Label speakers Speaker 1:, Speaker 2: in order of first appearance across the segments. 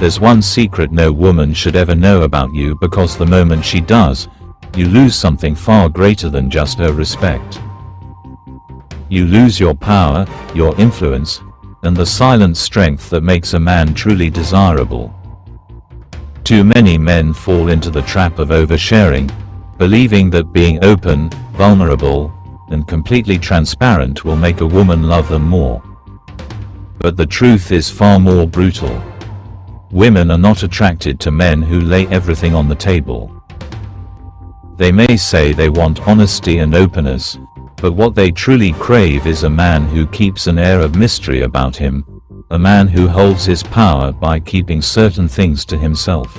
Speaker 1: There's one secret no woman should ever know about you, because the moment she does, you lose something far greater than just her respect. You lose your power, your influence, and the silent strength that makes a man truly desirable. Too many men fall into the trap of oversharing, believing that being open, vulnerable, and completely transparent will make a woman love them more. But the truth is far more brutal. Women are not attracted to men who lay everything on the table. They may say they want honesty and openness, but what they truly crave is a man who keeps an air of mystery about him, a man who holds his power by keeping certain things to himself.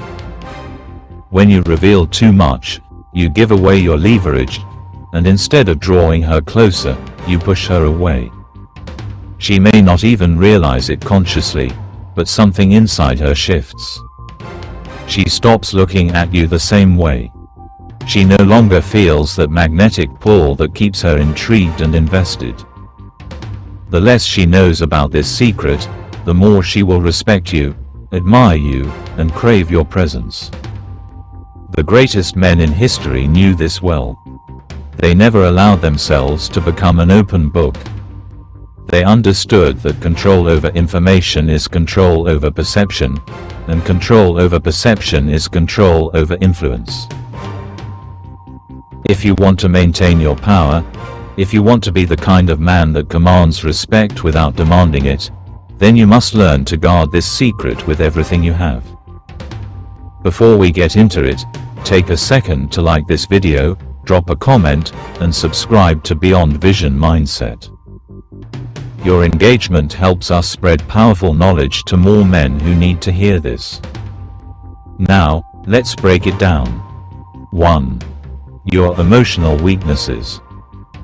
Speaker 1: When you reveal too much, you give away your leverage, and instead of drawing her closer, you push her away. She may not even realize it consciously, but something inside her shifts. She stops looking at you the same way. She no longer feels that magnetic pull that keeps her intrigued and invested. The less she knows about this secret, the more she will respect you, admire you, and crave your presence. The greatest men in history knew this well. They never allowed themselves to become an open book. They understood that control over information is control over perception, and control over perception is control over influence. If you want to maintain your power, if you want to be the kind of man that commands respect without demanding it, then you must learn to guard this secret with everything you have. Before we get into it, take a second to like this video, drop a comment, and subscribe to Beyond Vision Mindset. Your engagement helps us spread powerful knowledge to more men who need to hear this. Now, let's break it down. 1. Your emotional weaknesses.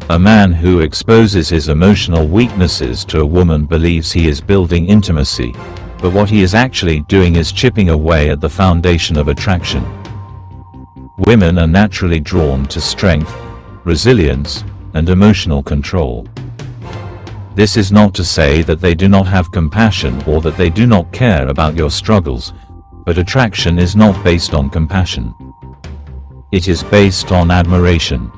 Speaker 1: A man who exposes his emotional weaknesses to a woman believes he is building intimacy, but what he is actually doing is chipping away at the foundation of attraction. Women are naturally drawn to strength, resilience, and emotional control. This is not to say that they do not have compassion or that they do not care about your struggles, but attraction is not based on compassion. It is based on admiration.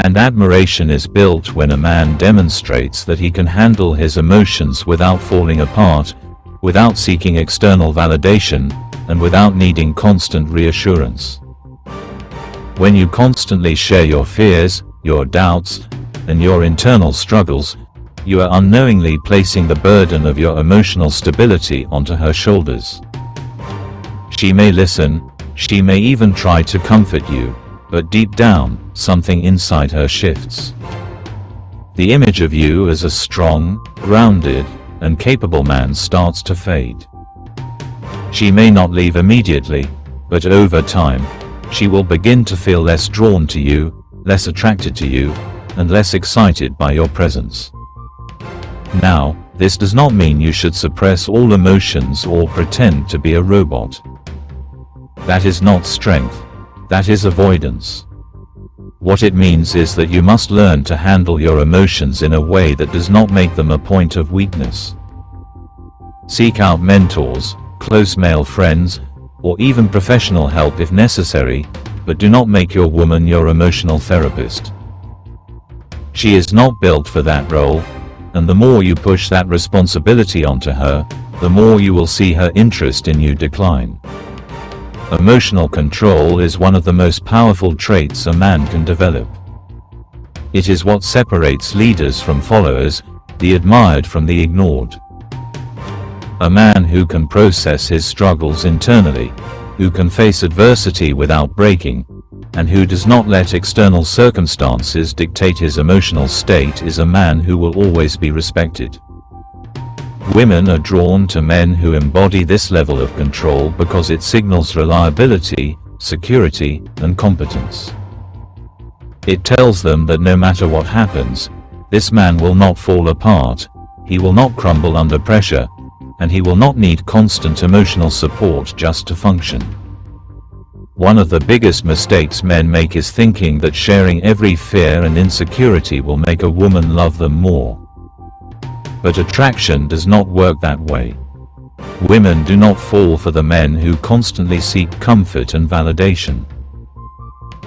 Speaker 1: And admiration is built when a man demonstrates that he can handle his emotions without falling apart, without seeking external validation, and without needing constant reassurance. When you constantly share your fears, your doubts, and your internal struggles, you are unknowingly placing the burden of your emotional stability onto her shoulders. She may listen, she may even try to comfort you, but deep down, something inside her shifts. The image of you as a strong, grounded, and capable man starts to fade. She may not leave immediately, but over time, she will begin to feel less drawn to you, less attracted to you, and less excited by your presence. Now, this does not mean you should suppress all emotions or pretend to be a robot. That is not strength, that is avoidance. What it means is that you must learn to handle your emotions in a way that does not make them a point of weakness. Seek out mentors, close male friends, or even professional help if necessary, but do not make your woman your emotional therapist. She is not built for that role, and the more you push that responsibility onto her, the more you will see her interest in you decline. Emotional control is one of the most powerful traits a man can develop. It is what separates leaders from followers, the admired from the ignored. A man who can process his struggles internally, who can face adversity without breaking, and who does not let external circumstances dictate his emotional state is a man who will always be respected. Women are drawn to men who embody this level of control because it signals reliability, security, and competence. It tells them that no matter what happens, this man will not fall apart, he will not crumble under pressure, and he will not need constant emotional support just to function. One of the biggest mistakes men make is thinking that sharing every fear and insecurity will make a woman love them more. But attraction does not work that way. Women do not fall for the men who constantly seek comfort and validation.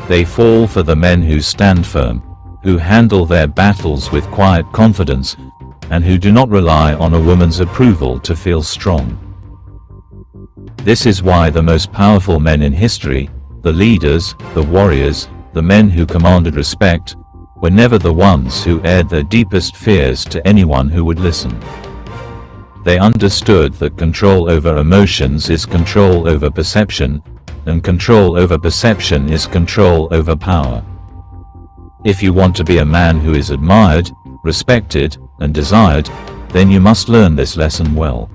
Speaker 1: They fall for the men who stand firm, who handle their battles with quiet confidence, and who do not rely on a woman's approval to feel strong. This is why the most powerful men in history, the leaders, the warriors, the men who commanded respect, were never the ones who aired their deepest fears to anyone who would listen. They understood that control over emotions is control over perception, and control over perception is control over power. If you want to be a man who is admired, respected, and desired, then you must learn this lesson well.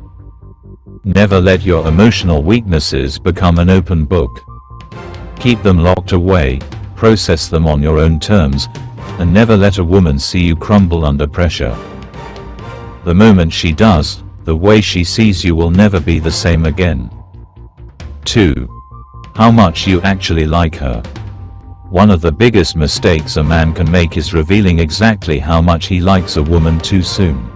Speaker 1: Never let your emotional weaknesses become an open book. Keep them locked away, process them on your own terms, and never let a woman see you crumble under pressure. The moment she does, the way she sees you will never be the same again. 2. How much you actually like her. One of the biggest mistakes a man can make is revealing exactly how much he likes a woman too soon.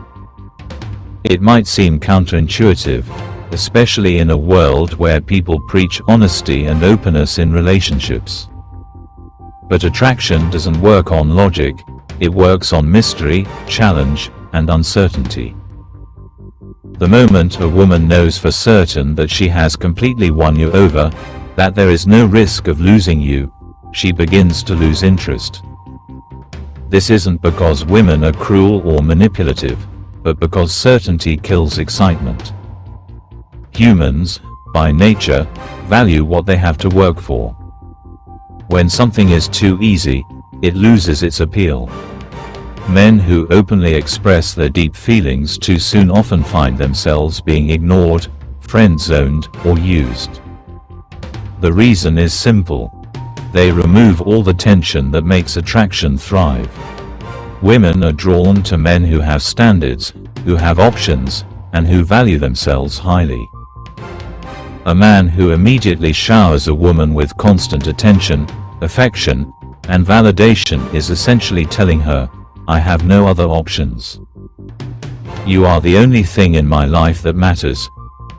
Speaker 1: It might seem counterintuitive, especially in a world where people preach honesty and openness in relationships. But attraction doesn't work on logic, it works on mystery, challenge, and uncertainty. The moment a woman knows for certain that she has completely won you over, that there is no risk of losing you, she begins to lose interest. This isn't because women are cruel or manipulative, but because certainty kills excitement. Humans, by nature, value what they have to work for. When something is too easy, it loses its appeal. Men who openly express their deep feelings too soon often find themselves being ignored, friend-zoned, or used. The reason is simple. They remove all the tension that makes attraction thrive. Women are drawn to men who have standards, who have options, and who value themselves highly. A man who immediately showers a woman with constant attention, affection, and validation is essentially telling her, "I have no other options. You are the only thing in my life that matters."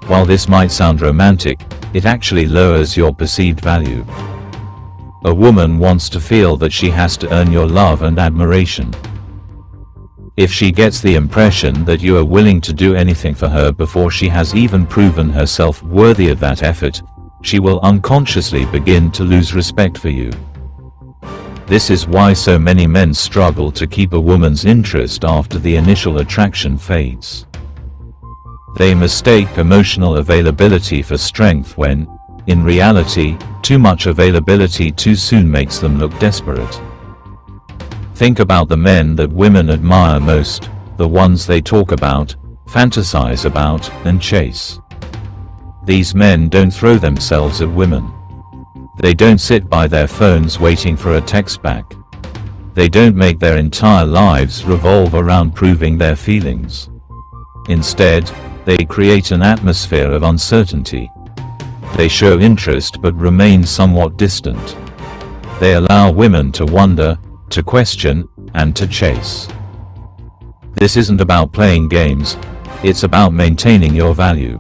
Speaker 1: While this might sound romantic, it actually lowers your perceived value. A woman wants to feel that she has to earn your love and admiration. If she gets the impression that you are willing to do anything for her before she has even proven herself worthy of that effort, she will unconsciously begin to lose respect for you. This is why so many men struggle to keep a woman's interest after the initial attraction fades. They mistake emotional availability for strength when, in reality, too much availability too soon makes them look desperate. Think about the men that women admire most, the ones they talk about, fantasize about, and chase. These men don't throw themselves at women. They don't sit by their phones waiting for a text back. They don't make their entire lives revolve around proving their feelings. Instead, they create an atmosphere of uncertainty. They show interest but remain somewhat distant. They allow women to wonder, to question, and to chase. This isn't about playing games, it's about maintaining your value.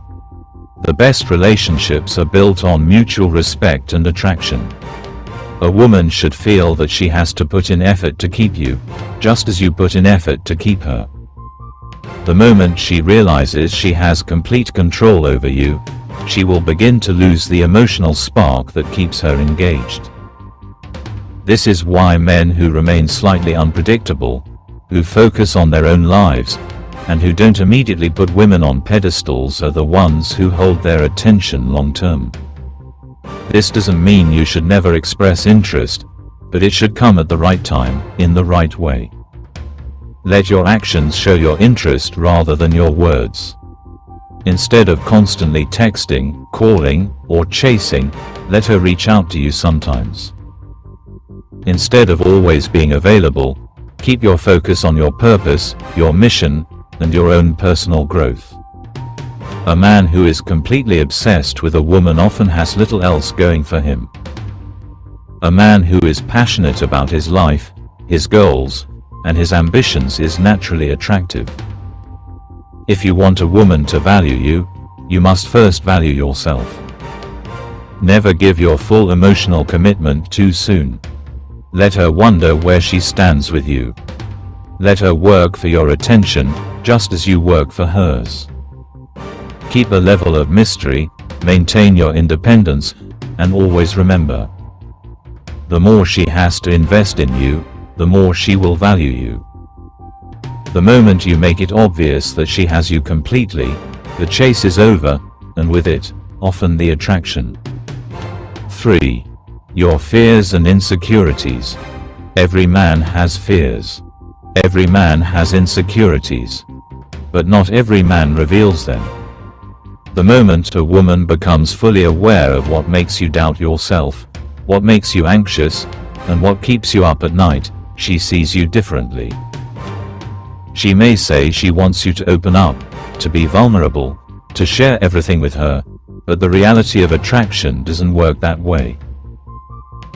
Speaker 1: The best relationships are built on mutual respect and attraction. A woman should feel that she has to put in effort to keep you, just as you put in effort to keep her. The moment she realizes she has complete control over you, she will begin to lose the emotional spark that keeps her engaged. This is why men who remain slightly unpredictable, who focus on their own lives, and who don't immediately put women on pedestals are the ones who hold their attention long term. This doesn't mean you should never express interest, but it should come at the right time, in the right way. Let your actions show your interest rather than your words. Instead of constantly texting, calling, or chasing, let her reach out to you sometimes. Instead of always being available, keep your focus on your purpose, your mission, and your own personal growth. A man who is completely obsessed with a woman often has little else going for him. A man who is passionate about his life, his goals, and his ambitions is naturally attractive. If you want a woman to value you, you must first value yourself. Never give your full emotional commitment too soon. Let her wonder where she stands with you. Let her work for your attention, just as you work for hers. Keep a level of mystery, maintain your independence, and always remember, the more she has to invest in you, the more she will value you. The moment you make it obvious that she has you completely, the chase is over, and with it, often the attraction. 3. Your fears and insecurities. Every man has fears. Every man has insecurities. But not every man reveals them. The moment a woman becomes fully aware of what makes you doubt yourself, what makes you anxious, and what keeps you up at night, she sees you differently. She may say she wants you to open up, to be vulnerable, to share everything with her, but the reality of attraction doesn't work that way.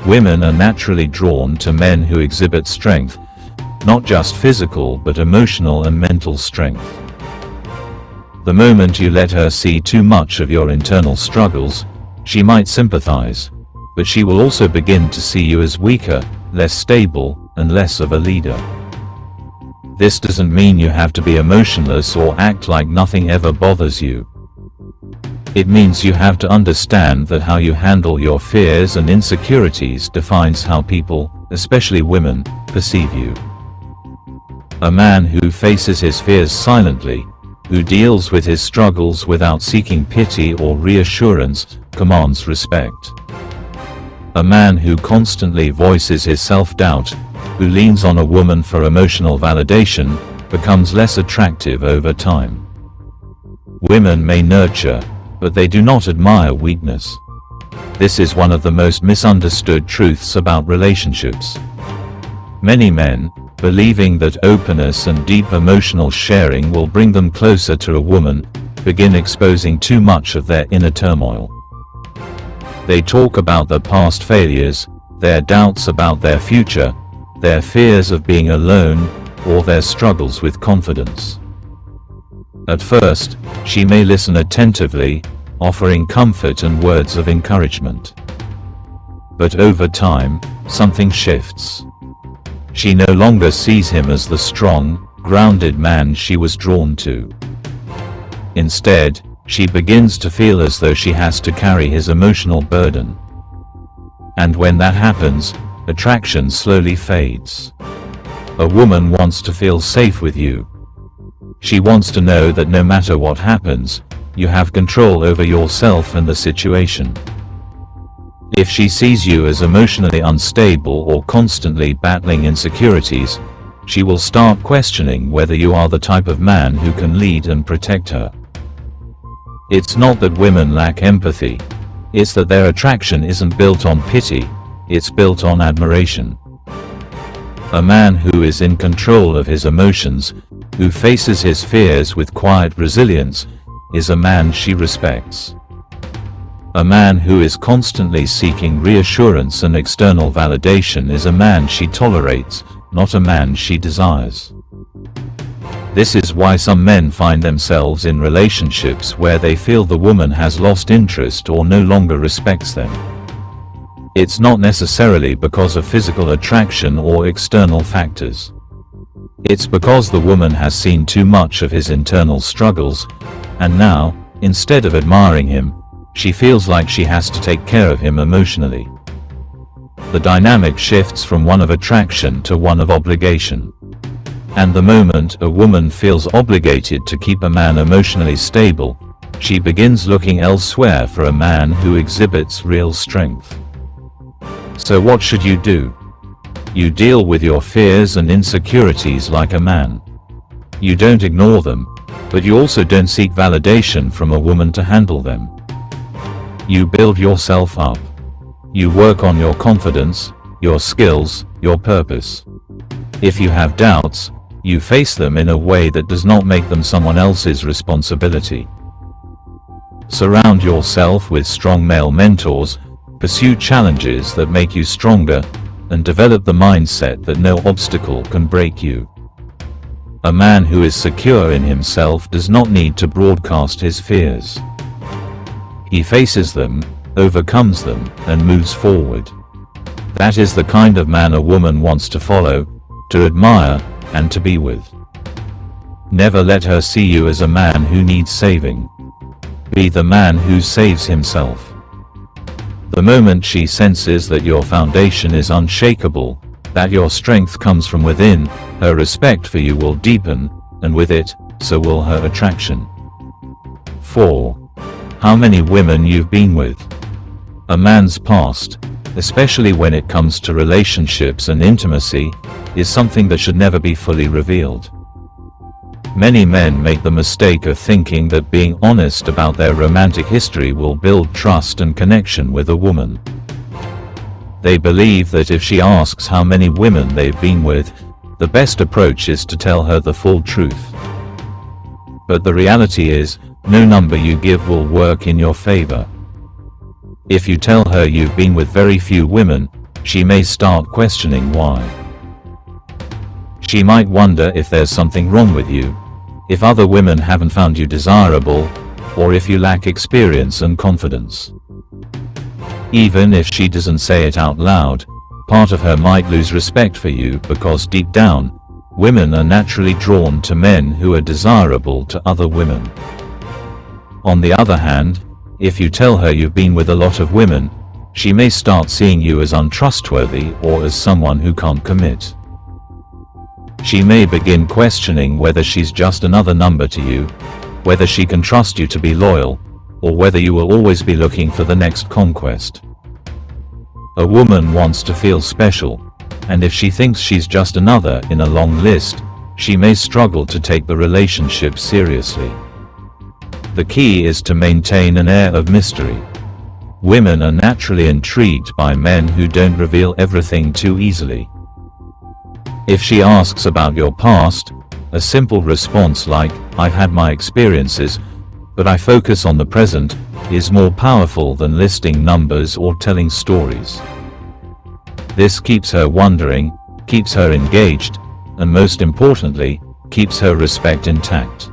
Speaker 1: Women are naturally drawn to men who exhibit strength, not just physical but emotional and mental strength. The moment you let her see too much of your internal struggles, she might sympathize, but she will also begin to see you as weaker, less stable, and less of a leader. This doesn't mean you have to be emotionless or act like nothing ever bothers you. It means you have to understand that how you handle your fears and insecurities defines how people, especially women, perceive you. A man who faces his fears silently, who deals with his struggles without seeking pity or reassurance, commands respect. A man who constantly voices his self-doubt, who leans on a woman for emotional validation, becomes less attractive over time. Women may nurture, but they do not admire weakness. This is one of the most misunderstood truths about relationships. Many men, believing that openness and deep emotional sharing will bring them closer to a woman, begin exposing too much of their inner turmoil. They talk about their past failures, their doubts about their future, their fears of being alone, or their struggles with confidence. At first, she may listen attentively, offering comfort and words of encouragement. But over time, something shifts. She no longer sees him as the strong, grounded man she was drawn to. Instead, she begins to feel as though she has to carry his emotional burden. And when that happens, attraction slowly fades. A woman wants to feel safe with you. She wants to know that no matter what happens, you have control over yourself and the situation. If she sees you as emotionally unstable or constantly battling insecurities, she will start questioning whether you are the type of man who can lead and protect her. It's not that women lack empathy. It's that their attraction isn't built on pity, it's built on admiration. A man who is in control of his emotions, who faces his fears with quiet resilience, is a man she respects. A man who is constantly seeking reassurance and external validation is a man she tolerates, not a man she desires. This is why some men find themselves in relationships where they feel the woman has lost interest or no longer respects them. It's not necessarily because of physical attraction or external factors. It's because the woman has seen too much of his internal struggles, and now, instead of admiring him, she feels like she has to take care of him emotionally. The dynamic shifts from one of attraction to one of obligation. And the moment a woman feels obligated to keep a man emotionally stable, she begins looking elsewhere for a man who exhibits real strength. So what should you do? You deal with your fears and insecurities like a man. You don't ignore them, but you also don't seek validation from a woman to handle them. You build yourself up. You work on your confidence, your skills, your purpose. If you have doubts, you face them in a way that does not make them someone else's responsibility. Surround yourself with strong male mentors, pursue challenges that make you stronger, and develop the mindset that no obstacle can break you. A man who is secure in himself does not need to broadcast his fears. He faces them, overcomes them, and moves forward. That is the kind of man a woman wants to follow, to admire, and to be with. Never let her see you as a man who needs saving. Be the man who saves himself. The moment she senses that your foundation is unshakable, that your strength comes from within, her respect for you will deepen, and with it, so will her attraction. 4. How many women you've been with. A man's past, especially when it comes to relationships and intimacy, is something that should never be fully revealed. Many men make the mistake of thinking that being honest about their romantic history will build trust and connection with a woman. They believe that if she asks how many women they've been with, the best approach is to tell her the full truth. But the reality is, no number you give will work in your favor. If you tell her you've been with very few women, she may start questioning why. She might wonder if there's something wrong with you, if other women haven't found you desirable, or if you lack experience and confidence. Even if she doesn't say it out loud, part of her might lose respect for you because deep down, women are naturally drawn to men who are desirable to other women. On the other hand, if you tell her you've been with a lot of women, she may start seeing you as untrustworthy or as someone who can't commit. She may begin questioning whether she's just another number to you, whether she can trust you to be loyal, or whether you will always be looking for the next conquest. A woman wants to feel special, and if she thinks she's just another in a long list, she may struggle to take the relationship seriously. The key is to maintain an air of mystery. Women are naturally intrigued by men who don't reveal everything too easily. If she asks about your past, a simple response like, "I've had my experiences, but I focus on the present," is more powerful than listing numbers or telling stories. This keeps her wondering, keeps her engaged, and most importantly, keeps her respect intact.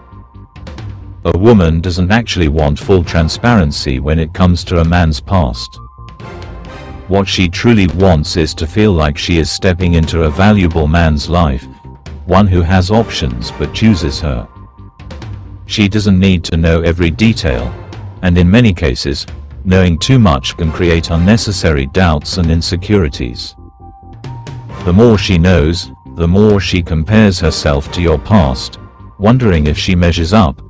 Speaker 1: A woman doesn't actually want full transparency when it comes to a man's past. What she truly wants is to feel like she is stepping into a valuable man's life, one who has options but chooses her. She doesn't need to know every detail, and in many cases, knowing too much can create unnecessary doubts and insecurities. The more she knows, the more she compares herself to your past, wondering if she measures up,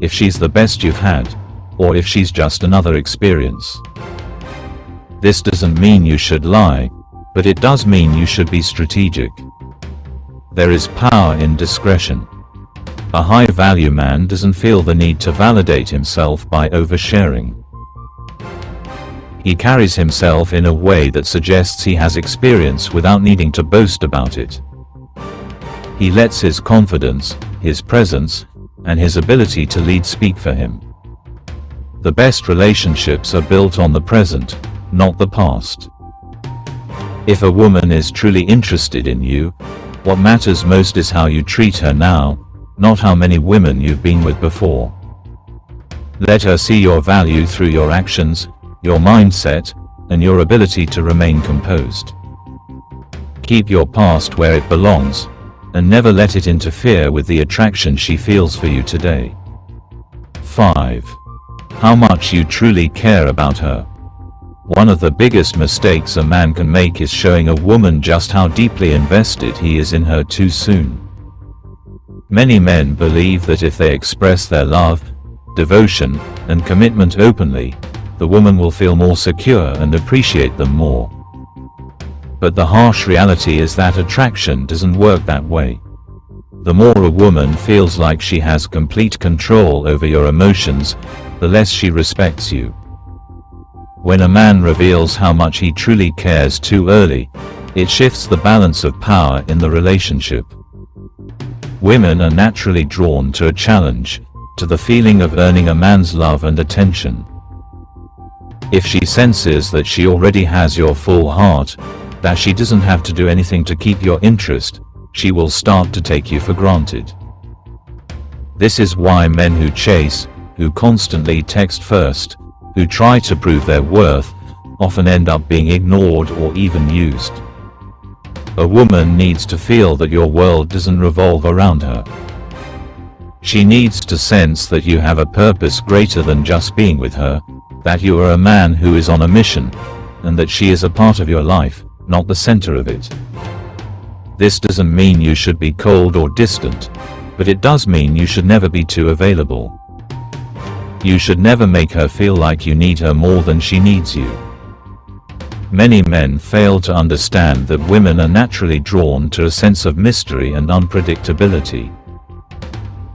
Speaker 1: if she's the best you've had, or if she's just another experience. This doesn't mean you should lie, but it does mean you should be strategic. There is power in discretion. A high-value man doesn't feel the need to validate himself by oversharing. He carries himself in a way that suggests he has experience without needing to boast about it. He lets his confidence, his presence, and his ability to lead speak for him. The best relationships are built on the present, not the past. If a woman is truly interested in you, what matters most is how you treat her now, not how many women you've been with before. Let her see your value through your actions, your mindset, and your ability to remain composed. Keep your past where it belongs, and never let it interfere with the attraction she feels for you today. 5. How much you truly care about her. One of the biggest mistakes a man can make is showing a woman just how deeply invested he is in her too soon. Many men believe that if they express their love, devotion, and commitment openly, the woman will feel more secure and appreciate them more. But the harsh reality is that attraction doesn't work that way. The more a woman feels like she has complete control over your emotions, the less she respects you. When a man reveals how much he truly cares too early, it shifts the balance of power in the relationship. Women are naturally drawn to a challenge, to the feeling of earning a man's love and attention. If she senses that she already has your full heart, that she doesn't have to do anything to keep your interest, she will start to take you for granted. This is why men who chase, who constantly text first, who try to prove their worth, often end up being ignored or even used. A woman needs to feel that your world doesn't revolve around her. She needs to sense that you have a purpose greater than just being with her, that you are a man who is on a mission, and that she is a part of your life, not the center of it. This doesn't mean you should be cold or distant, but it does mean you should never be too available. You should never make her feel like you need her more than she needs you. Many men fail to understand that women are naturally drawn to a sense of mystery and unpredictability.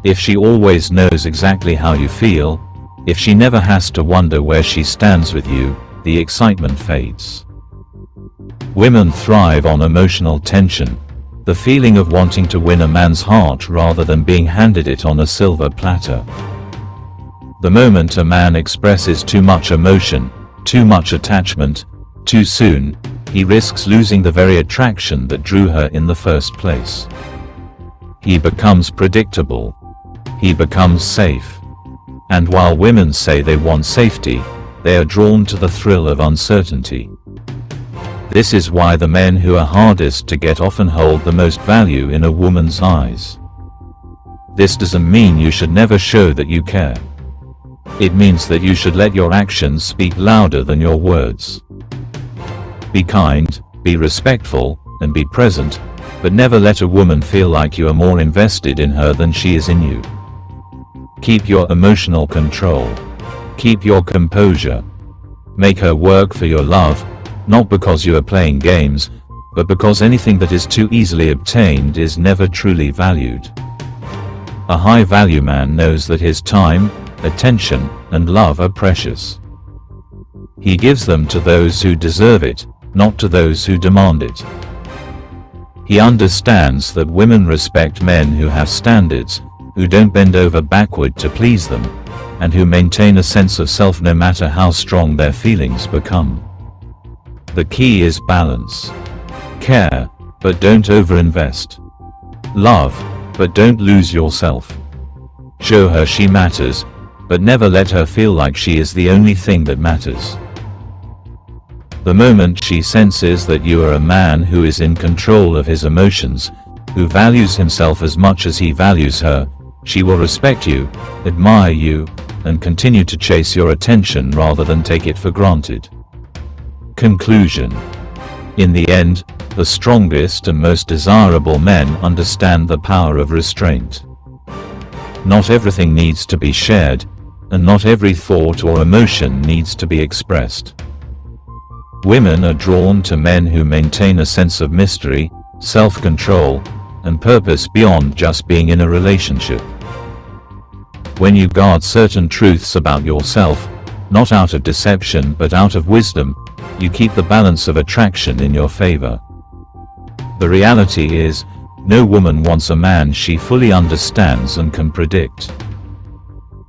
Speaker 1: If she always knows exactly how you feel, if she never has to wonder where she stands with you, the excitement fades. Women thrive on emotional tension, the feeling of wanting to win a man's heart rather than being handed it on a silver platter. The moment a man expresses too much emotion, too much attachment, too soon, he risks losing the very attraction that drew her in the first place. He becomes predictable. He becomes safe. And while women say they want safety, they are drawn to the thrill of uncertainty. This is why the men who are hardest to get often hold the most value in a woman's eyes. This doesn't mean you should never show that you care. It means that you should let your actions speak louder than your words. Be kind, be respectful, and be present, but never let a woman feel like you are more invested in her than she is in you. Keep your emotional control. Keep your composure. Make her work for your love, not because you are playing games, but because anything that is too easily obtained is never truly valued. A high-value man knows that his time, attention, and love are precious. He gives them to those who deserve it, not to those who demand it. He understands that women respect men who have standards, who don't bend over backward to please them, and who maintain a sense of self no matter how strong their feelings become. The key is balance. Care, but don't overinvest. Love, but don't lose yourself. Show her she matters, but never let her feel like she is the only thing that matters. The moment she senses that you are a man who is in control of his emotions, who values himself as much as he values her, she will respect you, admire you, and continue to chase your attention rather than take it for granted. Conclusion. In the end, the strongest and most desirable men understand the power of restraint. Not everything needs to be shared, and not every thought or emotion needs to be expressed. Women are drawn to men who maintain a sense of mystery, self-control, and purpose beyond just being in a relationship. When you guard certain truths about yourself, not out of deception but out of wisdom, you keep the balance of attraction in your favor. The reality is, no woman wants a man she fully understands and can predict.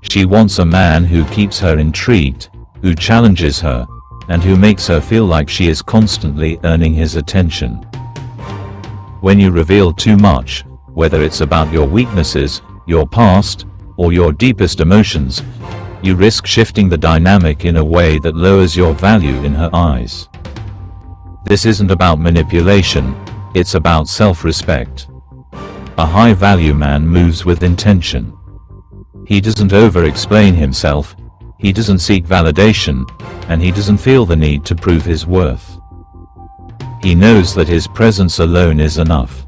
Speaker 1: She wants a man who keeps her intrigued, who challenges her, and who makes her feel like she is constantly earning his attention. When you reveal too much, whether it's about your weaknesses, your past, or your deepest emotions, you risk shifting the dynamic in a way that lowers your value in her eyes. This isn't about manipulation, it's about self-respect. A high-value man moves with intention. He doesn't over-explain himself, he doesn't seek validation, and he doesn't feel the need to prove his worth. He knows that his presence alone is enough.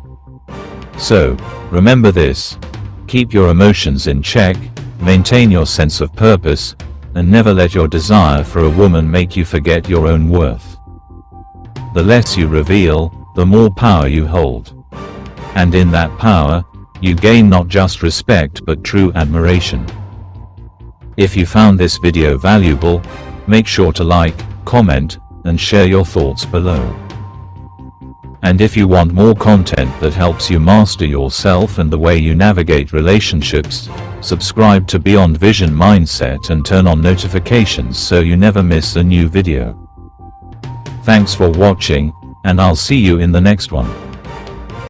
Speaker 1: So, remember this: keep your emotions in check, maintain your sense of purpose, and never let your desire for a woman make you forget your own worth. The less you reveal, the more power you hold. And in that power, you gain not just respect but true admiration. If you found this video valuable, make sure to like, comment, and share your thoughts below. And if you want more content that helps you master yourself and the way you navigate relationships, subscribe to Beyond Vision Mindset and turn on notifications so you never miss a new video. Thanks for watching, and I'll see you in the next one.